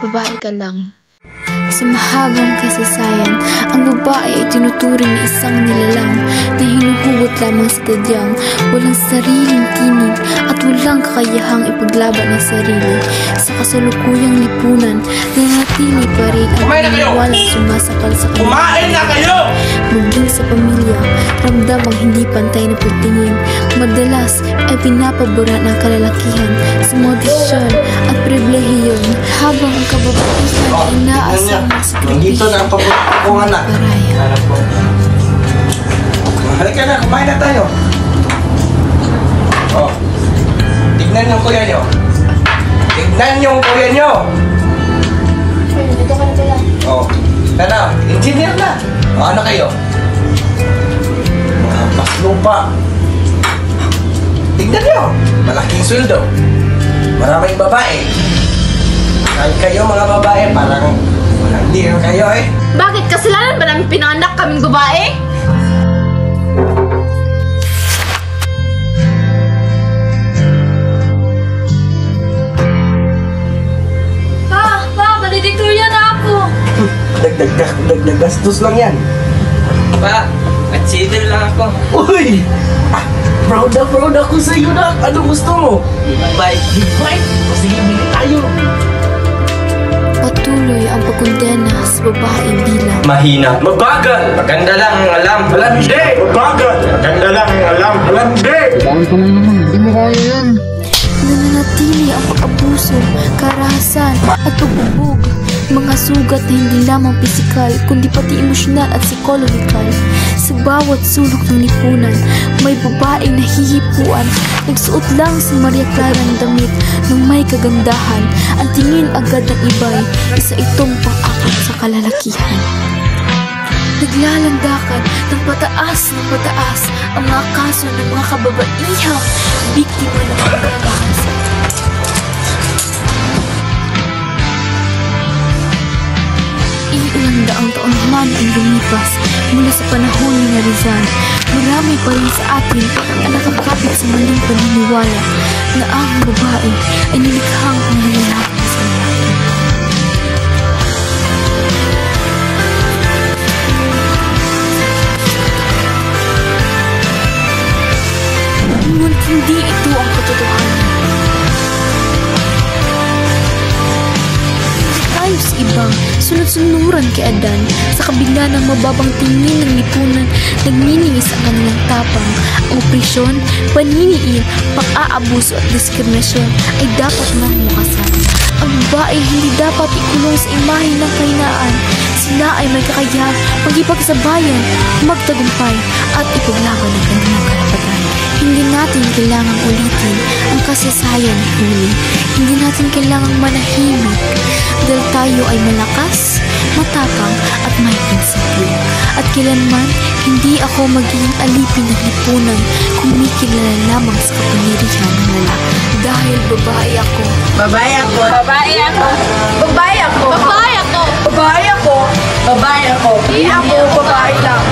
babae ka lang. Sa mahabang kasaysayan, ang babae ay tinuturing na isang nilalang na hinuhugot lamang sa tadyang, walang sariling tinig at walang kakayahang ipaglaban ang sarili. Sa kasalukuyang lipunan, nanatili pa rin ang paniwalang sumasakal sa kanila. Kumain na kayo! Maging sa pamilya, ramdam ang hindi pantay na pagtingin. Madalas ay pinapabura ng kalalakihan sa modisyon at pribilehiyon, habang ang kababaihan ay inaasang Nandito na ang papupungan na. Halika na, kumain na tayo. Oh, tignan yung kuya nyo. Tignan yung kuya nyo. Dito ka na pala. Oh, ano, engineer na. O, ano kayo? Mga paslupa. Tignan nyo, malaking sweldo. Maraming babae. Kahit kayo mga babae, parang walang deal kayo eh. Bakit? Kasalanan ba namin pinanganak kaming babae? Pa, valedictoria na ako. Dagdag gastos lang yan. Pa, consider lang ako. Uy! Proud ako sa iyo na. Ano gusto mo? Bye. Bye! O sige, bili tayo. Patuloy ang pagkondena sa babae bilang Mahina. Mabagal. Maganda lang ang alam. Malandi. Mabagal. Maganda lang ang alam. Malandi. Bakit ka lang naman? Hindi mo kaya yan. nananatili ang pag-abuso, karahasan at pagbubog. Mga sugat na hindi lamang pisikal, kundi pati emosyonal at psikologikal. Sa bawat sulok ng lipunan, may babaeng nahihipuan, nagsuot lang sa Maria Clara ng damit ng may kagandahan. Ang tingin agad ng iba'y isa itong pang-akit sa kalalakihan. Naglalandakan ng pataas ang mga kaso ng mga kababaihang biktima ng pagkakahasan. Ilang daang taon man ang lumipas mula sa panahon ni Rizal, marami pa rin sa atin ang nakakapit sa maling paniniwala na ang babae ay nilikhang panlalaki sa lalaki. Ngunit hindi ito ang katotohanan. Tayo sa ibang sunod-sunuran kay Adan, sa kabila ng mababang tingin ng lipunan, nagniningis ang kanilang tapang. Ang opresyon, paniniin, pang-aabuso at diskriminasyon ay dapat nang makasan. Ang babae hindi dapat ikulong sa imahe ng kahinaan. Sila ay may kakayahang magipagsabayan, magtagumpay at ipaglaban ang kanilang karapatan. Hindi natin kailangang ulitin ang kasaysayan ni Huli. Hindi natin kailangang manahimik dahil tayo ay malakas, matapang at may prinsipyo. At kailanman, hindi ako magiging alipin ng lipunan kung may kilala lamang sa kapangyarihan ng lalaki. Dahil babae ako. Babae ako. Babae ako. Babae ako. Babae ako. Babae ako. Babae ako. Hindi ako babae lang.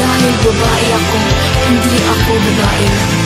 Dahil babae ako, hindi ako babae lang.